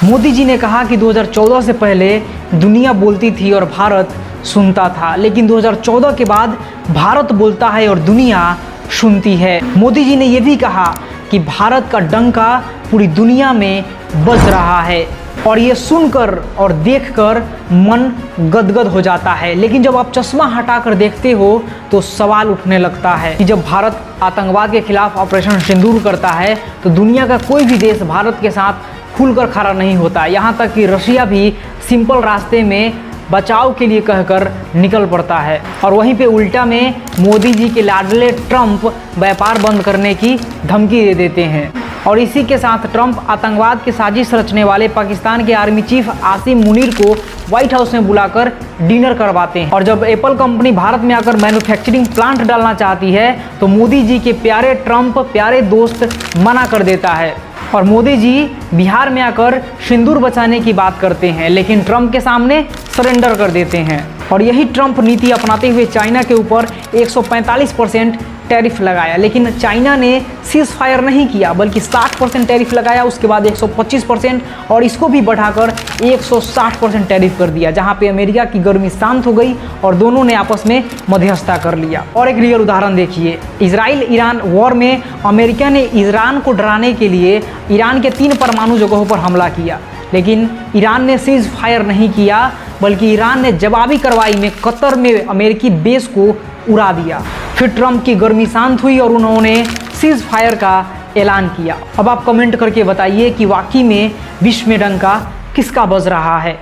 मोदी जी ने कहा कि 2014 से पहले दुनिया बोलती थी और भारत सुनता था, लेकिन 2014 के बाद भारत बोलता है और दुनिया सुनती है। मोदी जी ने यह भी कहा कि भारत का डंका पूरी दुनिया में बज रहा है और ये सुनकर और देखकर मन गदगद हो जाता है। लेकिन जब आप चश्मा हटाकर देखते हो तो सवाल उठने लगता है कि जब भारत आतंकवाद के खिलाफ ऑपरेशन सिंदूर करता है तो दुनिया का कोई भी देश भारत के साथ खुलकर खड़ा नहीं होता। यहाँ तक कि रशिया भी सिंपल रास्ते में बचाव के लिए कहकर निकल पड़ता है और वहीं पे उल्टा में मोदी जी के लाडले ट्रंप व्यापार बंद करने की धमकी दे देते हैं। और इसी के साथ ट्रंप आतंकवाद की साजिश रचने वाले पाकिस्तान के आर्मी चीफ आसिम मुनीर को व्हाइट हाउस में बुलाकर डिनर करवाते हैं। और जब एप्पल कंपनी भारत में आकर मैन्युफैक्चरिंग प्लांट डालना चाहती है तो मोदी जी के प्यारे ट्रंप प्यारे दोस्त मना कर देता है और मोदी जी बिहार में आकर सिंदूर बचाने की बात करते हैं, लेकिन ट्रंप के सामने सरेंडर कर देते हैं। और यही ट्रंप नीति अपनाते हुए चाइना के ऊपर 145% टैरिफ लगाया, लेकिन चाइना ने सीज फायर नहीं किया बल्कि 60% टैरिफ लगाया, उसके बाद 125% और इसको भी बढ़ाकर 160% टैरिफ कर दिया, जहां पे अमेरिका की गर्मी शांत हो गई और दोनों ने आपस में मध्यस्थता कर लिया। और एक रियल उदाहरण देखिए, इजराइल ईरान वॉर में अमेरिका ने ईरान को डराने के लिए ईरान के 3 परमाणु जगहों पर हमला किया, लेकिन ईरान ने सीज फायर नहीं किया बल्कि ईरान ने जवाबी कार्रवाई में कतर में अमेरिकी बेस को उड़ा दिया। फिर ट्रंप की गर्मी शांत हुई और उन्होंने सीज फायर का ऐलान किया। अब आप कमेंट करके बताइए कि वाकई में विश्व में डंका किसका बज रहा है।